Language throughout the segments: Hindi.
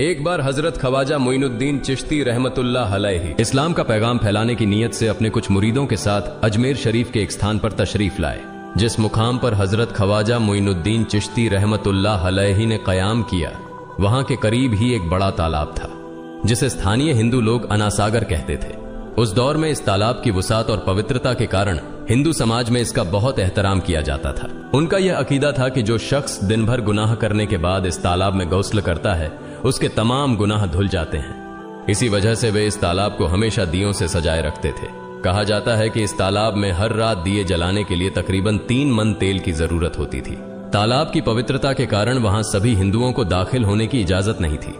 एक बार हजरत ख्वाजा मोइनुद्दीन चिश्ती रहमतुल्लाह अलैहि इस्लाम का पैगाम फैलाने की नीयत से अपने कुछ मुरीदों के साथ अजमेर शरीफ के एक स्थान पर तशरीफ लाए। जिस मुकाम पर हजरत ख्वाजा मोइनुद्दीन चिश्ती रहमतुल्लाह अलैहि ने कयाम किया, वहां के करीब ही एक बड़ा तालाब था जिसे स्थानीय हिंदू लोग अनासागर कहते थे। उस दौर में इस तालाब की वुसात और पवित्रता के कारण हिंदू समाज में इसका बहुत एहतराम किया जाता था। उनका यह अकीदा था कि जो शख्स दिन भर गुनाह करने के बाद इस तालाब में गौस्ल करता है, उसके तमाम गुनाह धुल जाते हैं। इसी वजह से वे इस तालाब को हमेशा दियों से सजाए रखते थे। कहा जाता है कि इस तालाब में हर रात दिए जलाने के लिए तकरीबन 3 मन तेल की जरूरत होती थी। तालाब की पवित्रता के कारण वहां सभी हिंदुओं को दाखिल होने की इजाजत नहीं थी।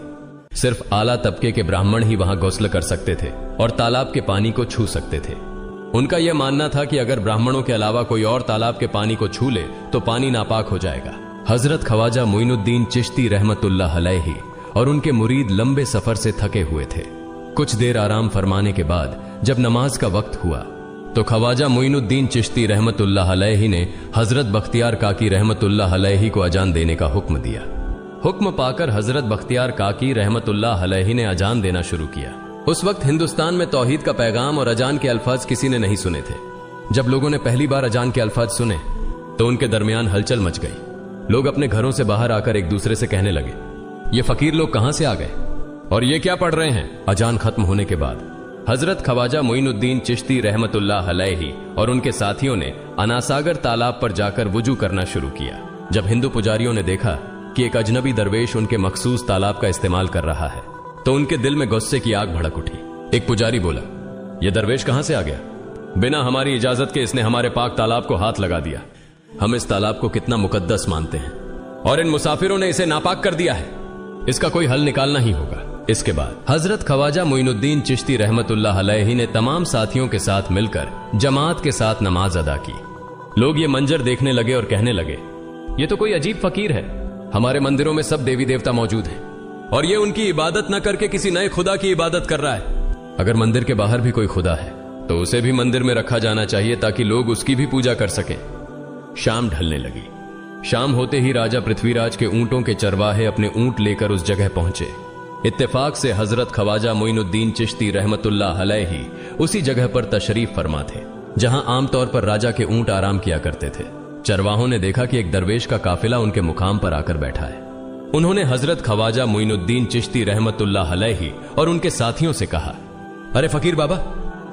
सिर्फ आला तबके के ब्राह्मण ही वहां गौस्ल कर सकते थे और तालाब के पानी को छू सकते थे। उनका यह मानना था कि अगर ब्राह्मणों के अलावा कोई और तालाब के पानी को छू ले तो पानी नापाक हो जाएगा। हजरत ख्वाजा मोइनुद्दीन चिश्ती रहमतुल्लाह अलैहि और उनके मुरीद लंबे सफर से थके हुए थे। कुछ देर आराम फरमाने के बाद जब नमाज का वक्त हुआ तो ख्वाजा मोइनुद्दीन चिश्ती रहमतुल्लाह अलैहि ने हजरत बख्तियार काकी रहमतुल्लाह अलैहि को अजान देने का हुक्म दिया। हुक्म पाकर हजरत बख्तियार काकी रहमतुल्लाह अलैहि ने अजान देना शुरू किया। उस वक्त हिंदुस्तान में तौहीद का पैगाम और अजान के अल्फाज किसी ने नहीं सुने थे। जब लोगों ने पहली बार अजान के अल्फाज सुने तो उनके दरमियान हलचल मच गई। लोग अपने घरों से बाहर आकर एक दूसरे से कहने लगे, ये फकीर लोग कहां से आ गए और ये क्या पढ़ रहे हैं। अजान खत्म होने के बाद हजरत ख्वाजा मोइनुद्दीन चिश्ती रहमतुल्लाह अलैहि और उनके साथियों ने अनासागर तालाब पर जाकर वुजू करना शुरू किया। जब हिंदू पुजारियों ने देखा कि एक अजनबी दरवेश उनके मखसूस तालाब का इस्तेमाल कर रहा है तो उनके दिल में गुस्से की आग भड़क उठी। एक पुजारी बोला, यह दरवेश कहां से आ गया? बिना हमारी इजाजत के इसने हमारे पाक तालाब को हाथ लगा दिया। हम इस तालाब को कितना मुकद्दस मानते हैं और इन मुसाफिरों ने इसे नापाक कर दिया है। इसका कोई हल निकालना ही होगा। इसके बाद हजरत ख्वाजा मोइनुद्दीन चिश्ती रहमतुल्लाह अलैहि ने तमाम साथियों के साथ मिलकर जमात के साथ नमाज अदा की। लोग ये मंजर देखने लगे और कहने लगे, ये तो कोई अजीब फकीर है। हमारे मंदिरों में सब देवी देवता मौजूद हैं और ये उनकी इबादत न करके किसी नए खुदा की इबादत कर रहा है। अगर मंदिर के बाहर भी कोई खुदा है तो उसे भी मंदिर में रखा जाना चाहिए ताकि लोग उसकी भी पूजा कर सकें। शाम ढलने लगी। शाम होते ही राजा पृथ्वीराज के ऊंटों के चरवाहे अपने ऊंट लेकर उस जगह पहुंचे। इत्तेफाक से हजरत ख्वाजा मोइनुद्दीन चिश्ती रहमतुल्लाह अलैहि उसी जगह पर तशरीफ फरमा थे जहां आमतौर पर राजा के ऊंट आराम किया करते थे। चरवाहों ने देखा कि एक दरवेश का काफिला उनके मुकाम पर आकर बैठा है। उन्होंने हजरत ख्वाजा मोइनुद्दीन चिश्ती रहमतुल्लाह अलैहि और उनके साथियों से कहा, अरे फकीर बाबा,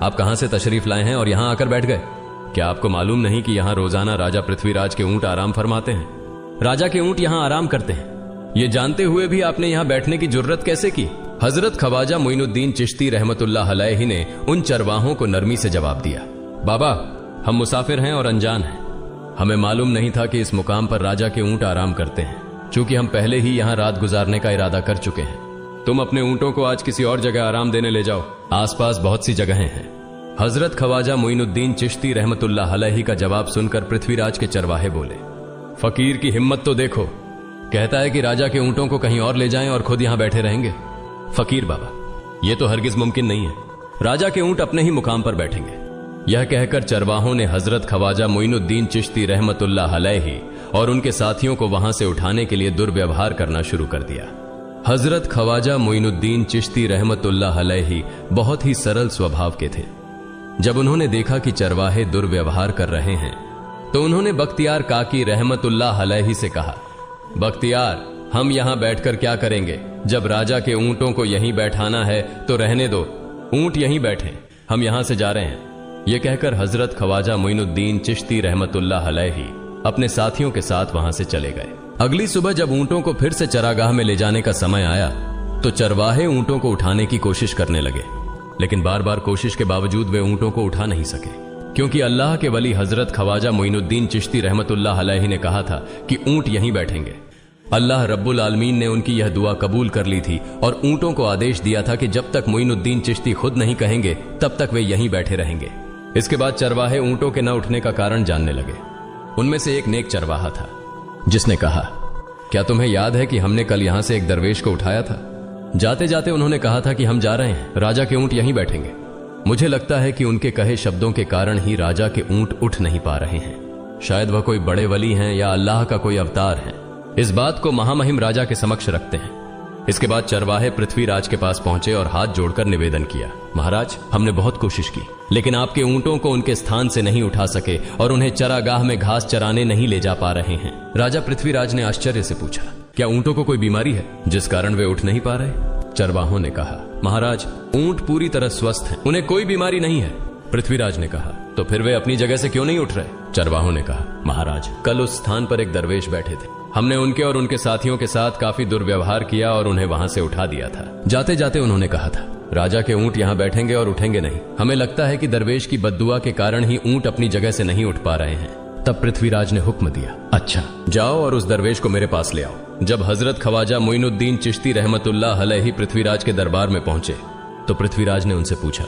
आप कहां से तशरीफ लाए हैं और यहां आकर बैठ गए? क्या आपको मालूम नहीं कि यहां रोजाना राजा पृथ्वीराज के ऊंट आराम फरमाते हैं? राजा के ऊंट यहां आराम करते हैं। ये जानते हुए भी आपने यहां बैठने की जुर्रत कैसे की? हजरत ख्वाजा मोइनुद्दीन चिश्ती रहमतुल्लाह अलैहि ने उन चरवाहों को नरमी से जवाब दिया, बाबा, हम मुसाफिर हैं और अनजान हैं। हमें मालूम नहीं था कि इस मुकाम पर राजा के ऊंट आराम करते हैं। चूंकि हम पहले ही यहां रात गुजारने का इरादा कर चुके हैं, तुम अपने ऊंटों को आज किसी और जगह आराम देने ले जाओ। आसपास बहुत सी जगहें हैं। हजरत ख्वाजा मोइनुद्दीन चिश्ती रहमतुल्लाह अलैहि का जवाब सुनकर पृथ्वीराज के चरवाहे बोले, फकीर की हिम्मत तो देखो, कहता है कि राजा के ऊंटों को कहीं और ले जाएं और खुद यहां बैठे रहेंगे। फकीर बाबा, यह तो हरगिज मुमकिन नहीं है। राजा के ऊंट अपने ही मुकाम पर बैठेंगे। यह कहकर चरवाहों ने हजरत ख्वाजा मोइनुद्दीन चिश्ती रहमतुल्लाह अलैहि और उनके साथियों को वहां से उठाने के लिए दुर्व्यवहार करना शुरू कर दिया। हजरत ख्वाजा मोइनुद्दीन चिश्ती रहमतुल्लाह अलैहि बहुत ही सरल स्वभाव के थे। जब उन्होंने देखा कि चरवाहे दुर्व्यवहार कर रहे हैं तो उन्होंने बख्तियार काकी रहमतुल्लाह अलैहि से कहा, बख्तियार, हम यहां बैठकर क्या करेंगे? जब राजा के ऊंटों को यहीं बैठाना है तो रहने दो, ऊंट यहीं बैठे, हम यहां से जा रहे हैं। यह कहकर हजरत ख्वाजा मोइनुद्दीन चिश्ती रहमतुल्लाह अलैहि अपने साथियों के साथ वहां से चले गए। अगली सुबह जब ऊंटों को फिर से चरागाह में ले जाने का समय आया तो चरवाहे ऊंटों को उठाने की कोशिश करने लगे, लेकिन बार बार कोशिश के बावजूद वे ऊंटों को उठा नहीं सके, क्योंकि अल्लाह के वली हजरत ख्वाजा मोइनुद्दीन चिश्ती रहमतुल्लाह अलैहि ने कहा था कि ऊंट यहीं बैठेंगे। अल्लाह रब्बुल आलमीन ने उनकी यह दुआ कबूल कर ली थी और ऊंटों को आदेश दिया था कि जब तक मोइनुद्दीन चिश्ती खुद नहीं कहेंगे तब तक वे यहीं बैठे रहेंगे। इसके बाद चरवाहे ऊंटों के न उठने का कारण जानने लगे। उनमें से एक नेक चरवाहा था जिसने कहा, क्या तुम्हें याद है कि हमने कल यहां से एक दरवेश को उठाया था? जाते जाते उन्होंने कहा था कि हम जा रहे हैं, राजा के ऊंट यहीं बैठेंगे। मुझे लगता है कि उनके कहे शब्दों के कारण ही राजा के ऊंट उठ नहीं पा रहे हैं। शायद वह कोई बड़े वली हैं या अल्लाह का कोई अवतार है। इस बात को महामहिम राजा के समक्ष रखते हैं। इसके बाद चरवाहे पृथ्वीराज के पास पहुंचे और हाथ जोड़कर निवेदन किया, महाराज, हमने बहुत कोशिश की, लेकिन आपके ऊंटों को उनके स्थान से नहीं उठा सके और उन्हें चरागाह में घास चराने नहीं ले जा पा रहे हैं। राजा पृथ्वीराज ने आश्चर्य से पूछा, क्या ऊंटों को कोई बीमारी है जिस कारण वे उठ नहीं पा रहे? चरवाहों ने कहा, महाराज, ऊंट पूरी तरह स्वस्थ हैं, उन्हें कोई बीमारी नहीं है। पृथ्वीराज ने कहा, तो फिर वे अपनी जगह से क्यों नहीं उठ रहे? चरवाहों ने कहा, महाराज, कल उस स्थान पर एक दरवेश बैठे थे, हमने उनके और उनके साथियों के साथ काफी दुर्व्यवहार किया और उन्हें वहां से उठा दिया था। जाते जाते उन्होंने कहा था, राजा के ऊंट यहाँ बैठेंगे और उठेंगे नहीं। हमें लगता है कि दरवेश की बद्दुआ के कारण ही ऊंट अपनी जगह से नहीं उठ पा रहे हैं। तब पृथ्वीराज ने हुक्म दिया, अच्छा, जाओ और उस दरवेश को मेरे पास ले आओ। जब हजरत ख्वाजा मोइनुद्दीन चिश्ती रहमतुल्लाह अलैहि पृथ्वीराज के दरबार में पहुंचे तो पृथ्वीराज ने उनसे पूछा,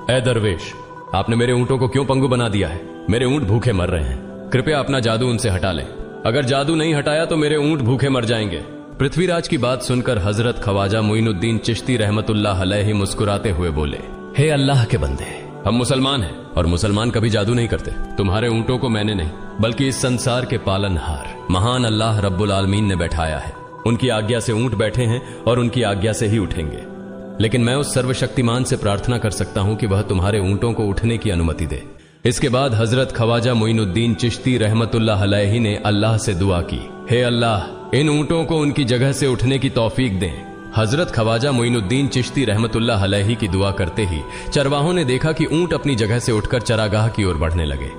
ए दरवेश, आपने मेरे ऊंटों को क्यों पंगु बना दिया है? मेरे ऊंट भूखे मर रहे हैं, कृपया अपना जादू उनसे हटा लें। अगर जादू नहीं हटाया तो मेरे ऊंट भूखे मर जाएंगे। पृथ्वीराज की बात सुनकर हजरत ख्वाजा मोइनुद्दीन चिश्ती रहमतुल्लाह अलैहि मुस्कुराते हुए बोले, हे अल्लाह के बंदे, हम मुसलमान हैं और मुसलमान कभी जादू नहीं करते। तुम्हारे ऊंटों को मैंने नहीं बल्कि इस संसार के पालनहार महान अल्लाह रब्बुल आलमीन ने बैठाया है। उनकी आज्ञा से ऊंट बैठे हैं और उनकी आज्ञा से ही उठेंगे। लेकिन मैं उस सर्वशक्तिमान से प्रार्थना कर सकता हूं कि वह तुम्हारे ऊंटों को उठने की अनुमति दे। इसके बाद हजरत ख्वाजा मोइनुद्दीन चिश्ती रहमतुल्लाह अलैहि ने अल्लाह से दुआ की, हे अल्लाह, इन ऊंटों को उनकी जगह से उठने की तौफीक दें। हजरत ख्वाजा मोइनुद्दीन चिश्ती रहमतुल्लाह अलैहि की दुआ करते ही चरवाहों ने देखा कि ऊंट अपनी जगह से उठकर चरागाह की ओर बढ़ने लगे।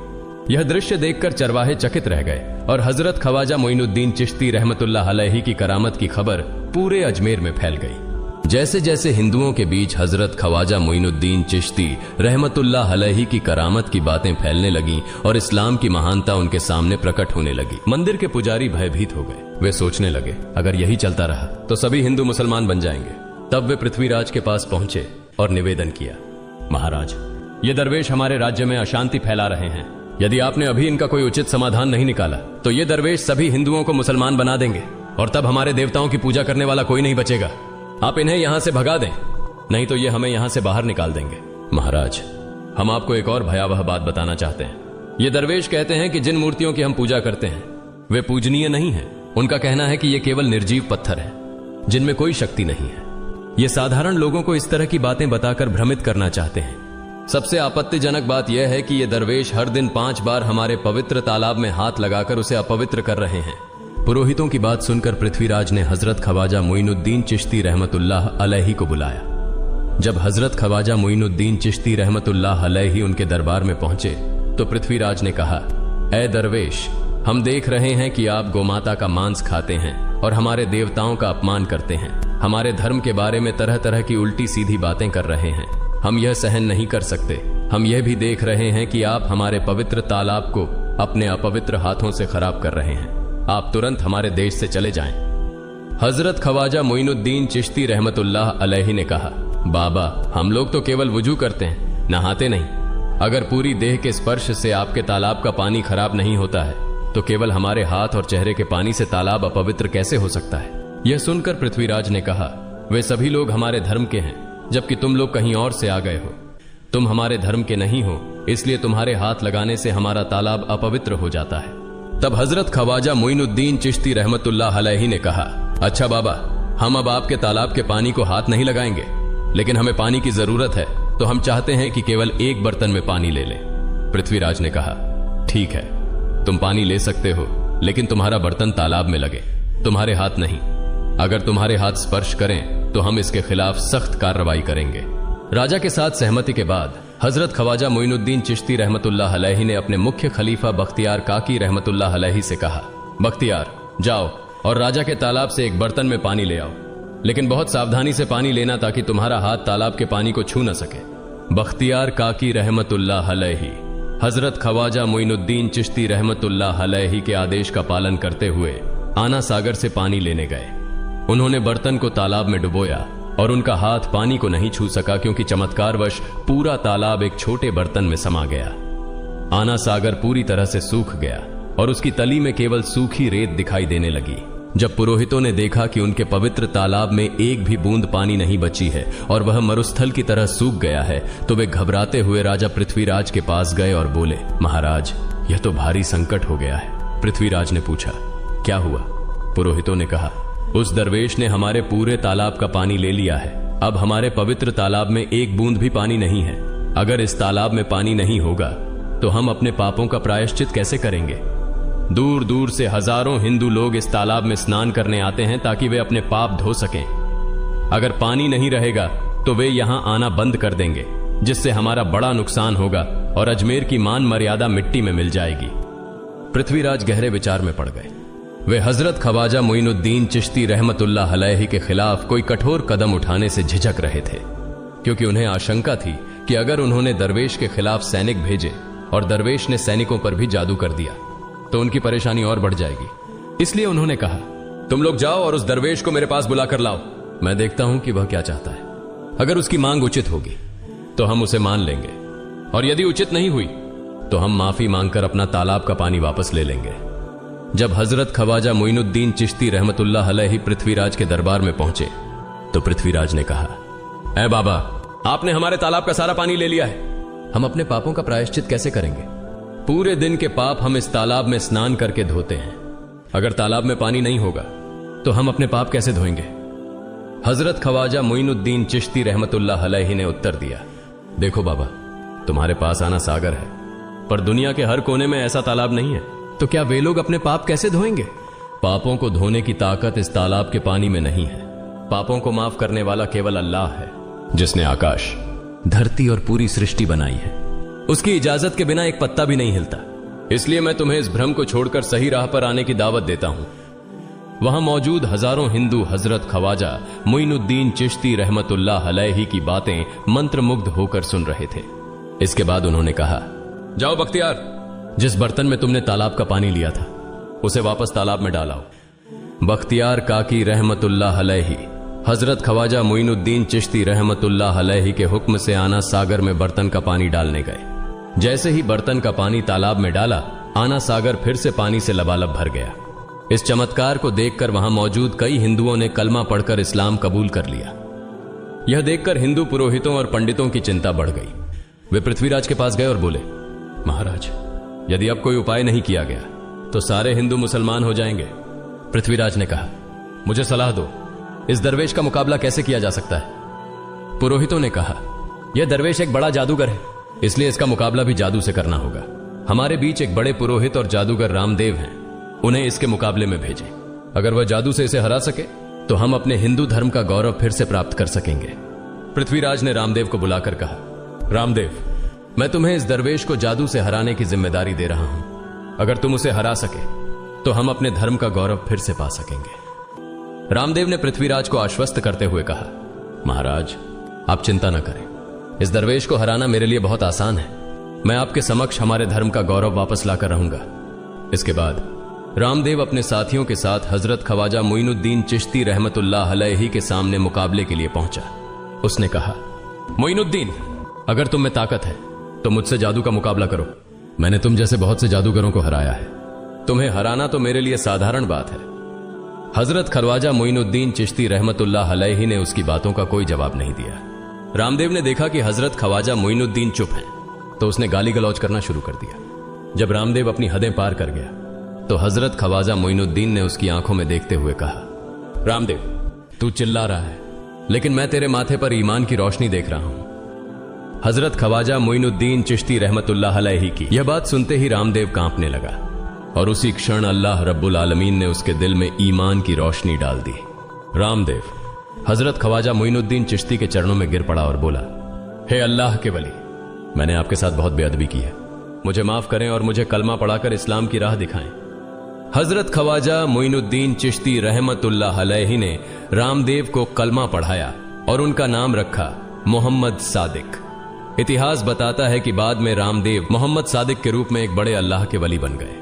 यह दृश्य देखकर चरवाहे चकित रह गए और हजरत ख्वाजा मोइनुद्दीन चिश्ती रहमतुल्लाह अलैहि की करामत की खबर पूरे अजमेर में फैल गई। जैसे जैसे हिंदुओं के बीच हजरत ख्वाजा मोइनुद्दीन चिश्ती रहमतुल्लाह अलैहि की करामत की बातें फैलने लगीं और इस्लाम की महानता उनके सामने प्रकट होने लगी, मंदिर के पुजारी भयभीत हो गए। वे सोचने लगे, अगर यही चलता रहा तो सभी हिंदू मुसलमान बन जाएंगे। तब वे पृथ्वीराज के पास पहुंचे और निवेदन किया, महाराज, ये दरवेश हमारे राज्य में अशांति फैला रहे हैं। यदि आपने अभी इनका कोई उचित समाधान नहीं निकाला तो ये दरवेश सभी हिंदुओं को मुसलमान बना देंगे और तब हमारे देवताओं की पूजा करने वाला कोई नहीं बचेगा। आप इन्हें यहां से भगा दें, नहीं तो ये हमें यहां से बाहर निकाल देंगे। महाराज, हम आपको एक और भयावह बात बताना चाहते हैं। ये दरवेश कहते हैं कि जिन मूर्तियों की हम पूजा करते हैं वे पूजनीय नहीं है। उनका कहना है कि ये केवल निर्जीव पत्थर है जिनमें कोई शक्ति नहीं है। ये साधारण लोगों को इस तरह की बातें बताकर भ्रमित करना चाहते हैं। सबसे आपत्तिजनक बात यह है कि ये दरवेश हर दिन 5 बार हमारे पवित्र तालाब में हाथ लगाकर उसे अपवित्र कर रहे हैं। पुरोहितों की बात सुनकर पृथ्वीराज ने हजरत ख्वाजा मोइनुद्दीन चिश्ती रहमतुल्लाह अलैहि को बुलाया। जब हजरत ख्वाजा मोइनुद्दीन चिश्ती रहमतुल्लाह अलैहि उनके दरबार में पहुंचे तो पृथ्वीराज ने कहा, ए दरवेश, हम देख रहे हैं कि आप गोमाता का मांस खाते हैं और हमारे देवताओं का अपमान करते हैं। हमारे धर्म के बारे में तरह तरह की उल्टी सीधी बातें कर रहे हैं। हम यह सहन नहीं कर सकते। हम यह भी देख रहे हैं कि आप हमारे पवित्र तालाब को अपने अपवित्र हाथों से खराब कर रहे हैं। आप तुरंत हमारे देश से चले जाएं। हजरत ख्वाजा मोइनुद्दीन चिश्ती रहमतुल्लाह अलैहि ने कहा, बाबा, हम लोग तो केवल वुजू करते हैं, नहाते नहीं। अगर पूरी देह के स्पर्श से आपके तालाब का पानी खराब नहीं होता है तो केवल हमारे हाथ और चेहरे के पानी से तालाब अपवित्र कैसे हो सकता है? यह सुनकर पृथ्वीराज ने कहा, वे सभी लोग हमारे धर्म के हैं जबकि तुम लोग कहीं और से आ गए हो। तुम हमारे धर्म के नहीं हो, इसलिए तुम्हारे हाथ लगाने से हमारा तालाब अपवित्र हो जाता है। तब हजरत ख्वाजा मोइनुद्दीन चिश्ती रहमतुल्लाह अलैहि ने कहा, अच्छा बाबा, हम अब आपके तालाब के पानी को हाथ नहीं लगाएंगे, लेकिन हमें पानी की जरूरत है तो हम चाहते हैं कि केवल एक बर्तन में पानी ले लें। पृथ्वीराज ने कहा, ठीक है, तुम पानी ले सकते हो, लेकिन तुम्हारा बर्तन तालाब में लगे, तुम्हारे हाथ नहीं। अगर तुम्हारे हाथ स्पर्श करें तो हम इसके खिलाफ सख्त कार्रवाई करेंगे। राजा के साथ सहमति के बाद हजरत ख्वाजा मोइनुद्दीन चिश्ती रहमतुल्लाह अलैहि ने अपने मुख्य खलीफा बख्तियार काकी रहमतुल्लाह अलैहि से कहा, बख्तियार, जाओ और राजा के तालाब से एक बर्तन में पानी ले आओ, लेकिन बहुत सावधानी से पानी लेना ताकि तुम्हारा हाथ तालाब के पानी को छू न सके। बख्तियार काकी रहमतुल्लाह अलैहि हजरत ख्वाजा मोइनुद्दीन चिश्ती रहमतुल्लाह अलैहि के आदेश का पालन करते हुए आना सागर से पानी लेने गए। उन्होंने बर्तन को तालाब में डुबोया और उनका हाथ पानी को नहीं छू सका क्योंकि चमत्कारवश पूरा तालाब एक छोटे बर्तन में समा गया। आना सागर पूरी तरह से सूख गया और उसकी तली में केवल सूखी रेत दिखाई देने लगी। जब पुरोहितों ने देखा कि उनके पवित्र तालाब में एक भी बूंद पानी नहीं बची है और वह मरुस्थल की तरह सूख गया है तो वे घबराते हुए राजा पृथ्वीराज के पास गए और बोले, महाराज, यह तो भारी संकट हो गया है। पृथ्वीराज ने पूछा, क्या हुआ? पुरोहितों ने कहा, उस दरवेश ने हमारे पूरे तालाब का पानी ले लिया है। अब हमारे पवित्र तालाब में एक बूंद भी पानी नहीं है। अगर इस तालाब में पानी नहीं होगा तो हम अपने पापों का प्रायश्चित कैसे करेंगे? दूर दूर से हजारों हिंदू लोग इस तालाब में स्नान करने आते हैं ताकि वे अपने पाप धो सकें। अगर पानी नहीं रहेगा तो वे यहां आना बंद कर देंगे, जिससे हमारा बड़ा नुकसान होगा और अजमेर की मान मर्यादा मिट्टी में मिल जाएगी। पृथ्वीराज गहरे विचार में पड़ गए। वे हजरत ख्वाजा मोइनुद्दीन चिश्ती रहमतुल्लाह अलैहि के खिलाफ कोई कठोर कदम उठाने से झिझक रहे थे, क्योंकि उन्हें आशंका थी कि अगर उन्होंने दरवेश के खिलाफ सैनिक भेजे और दरवेश ने सैनिकों पर भी जादू कर दिया तो उनकी परेशानी और बढ़ जाएगी। इसलिए उन्होंने कहा, तुम लोग जाओ और उस दरवेश को मेरे पास बुलाकर लाओ। मैं देखता हूं कि वह क्या चाहता है। अगर उसकी मांग उचित होगी तो हम उसे मान लेंगे, और यदि उचित नहीं हुई तो हम माफी मांगकर अपना तालाब का पानी वापस ले लेंगे। जब हजरत ख्वाजा मोइनुद्दीन चिश्ती रहमतुल्लाह अलैहि पृथ्वीराज के दरबार में पहुंचे तो पृथ्वीराज ने कहा, ऐ बाबा, आपने हमारे तालाब का सारा पानी ले लिया है। हम अपने पापों का प्रायश्चित कैसे करेंगे? पूरे दिन के पाप हम इस तालाब में स्नान करके धोते हैं। अगर तालाब में पानी नहीं होगा तो हम अपने पाप कैसे धोएंगे? हजरत ख्वाजा मोइनुद्दीन चिश्ती रहमतुल्लाह अलैहि ने उत्तर दिया, देखो बाबा, तुम्हारे पास आना सागर है, पर दुनिया के हर कोने में ऐसा तालाब नहीं है, तो क्या वे लोग अपने पाप कैसे धोएंगे? पापों को धोने की ताकत इस तालाब के पानी में नहीं है। पापों को माफ करने वाला केवल अल्लाह है, जिसने आकाश, धरती और पूरी सृष्टि बनाई है। उसकी इजाजत के बिना एक पत्ता भी नहीं हिलता। इसलिए मैं तुम्हें इस भ्रम को छोड़कर सही राह पर आने की दावत देता हूं। वहां मौजूद हजारों हिंदू हजरत ख्वाजा मोइनुद्दीन चिश्ती रहमतुल्लाह अलैहि की बातें मंत्रमुग्ध होकर सुन रहे थे। इसके बाद उन्होंने कहा, जाओ बख्तियार, जिस बर्तन में तुमने तालाब का पानी लिया था उसे वापस तालाब में डालाओ। बख्तियार काकी रहमतुल्लाह अलैहि हजरत ख्वाजा मोइनुद्दीन चिश्ती रहमतुल्लाह अलैहि के हुक्म से आना सागर में बर्तन का पानी डालने गए। जैसे ही बर्तन का पानी तालाब में डाला, आना सागर फिर से पानी से लबालब भर गया। इस चमत्कार को देखकर वहां मौजूद कई हिंदुओं ने कलमा पढ़कर इस्लाम कबूल कर लिया। यह देखकर हिंदू पुरोहितों और पंडितों की चिंता बढ़ गई। वे पृथ्वीराज के पास गए और बोले, महाराज, यदि अब कोई उपाय नहीं किया गया तो सारे हिंदू मुसलमान हो जाएंगे। पृथ्वीराज ने कहा, मुझे सलाह दो, इस दरवेश का मुकाबला कैसे किया जा सकता है? पुरोहितों ने कहा, यह दरवेश एक बड़ा जादूगर है, इसलिए इसका मुकाबला भी जादू से करना होगा। हमारे बीच एक बड़े पुरोहित और जादूगर रामदेव हैं, उन्हें इसके मुकाबले में भेजें। अगर वह जादू से इसे हरा सके तो हम अपने हिंदू धर्म का गौरव फिर से प्राप्त कर सकेंगे। पृथ्वीराज ने रामदेव को बुलाकर कहा, रामदेव, मैं तुम्हें इस दरवेश को जादू से हराने की जिम्मेदारी दे रहा हूं। अगर तुम उसे हरा सके तो हम अपने धर्म का गौरव फिर से पा सकेंगे। रामदेव ने पृथ्वीराज को आश्वस्त करते हुए कहा, महाराज, आप चिंता न करें, इस दरवेश को हराना मेरे लिए बहुत आसान है। मैं आपके समक्ष हमारे धर्म का गौरव वापस लाकर रहूंगा। इसके बाद रामदेव अपने साथियों के साथ हजरत ख्वाजा मोइनुद्दीन चिश्ती रहमतुल्लाह अलैहि के सामने मुकाबले के लिए पहुंचा। उसने कहा, मोइनुद्दीन, अगर तुम में ताकत है तो मुझसे जादू का मुकाबला करो। मैंने तुम जैसे बहुत से जादूगरों को हराया है, तुम्हें हराना तो मेरे लिए साधारण बात है। हजरत ख्वाजा मोइनुद्दीन चिश्ती रहमतुल्लाह अलैहि ने उसकी बातों का कोई जवाब नहीं दिया। रामदेव ने देखा कि हजरत ख्वाजा मोइनुद्दीन चुप हैं, तो उसने गाली गलौज करना शुरू कर दिया। जब रामदेव अपनी हदें पार कर गया तो हजरत ख्वाजा मोइनुद्दीन ने उसकी आंखों में देखते हुए कहा, रामदेव, तू चिल्ला रहा है, लेकिन मैं तेरे माथे पर ईमान की रोशनी देख रहा हूं। हजरत ख्वाजा मोइनुद्दीन चिश्ती रहमतुल्लाह अलैहि की यह बात सुनते ही रामदेव कांपने लगा, और उसी क्षण अल्लाह रब्बुल आलमीन ने उसके दिल में ईमान की रोशनी डाल दी। रामदेव हजरत ख्वाजा मोइनुद्दीन चिश्ती के चरणों में गिर पड़ा और बोला, हे अल्लाह के वली, मैंने आपके साथ बहुत बेअदबी की है, मुझे माफ करें और मुझे कलमा पढ़ाकर इस्लाम की राह दिखाएं। हजरत ख्वाजा मोइनुद्दीन चिश्ती रहमतुल्लाह अलैहि ने रामदेव को कलमा पढ़ाया और उनका नाम रखा मोहम्मद सादिक। इतिहास बताता है कि बाद में रामदेव मोहम्मद सादिक के रूप में एक बड़े अल्लाह के वली बन गए।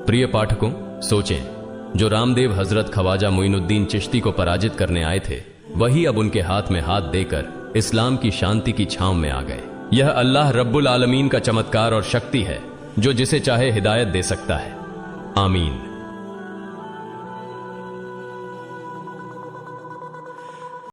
प्रिय पाठकों, सोचें, जो रामदेव हजरत ख्वाजा मोइनुद्दीन चिश्ती को पराजित करने आए थे, वही अब उनके हाथ में हाथ देकर इस्लाम की शांति की छांव में आ गए। यह अल्लाह रब्बुल आलमीन का चमत्कार और शक्ति है, जो जिसे चाहे हिदायत दे सकता है। आमीन।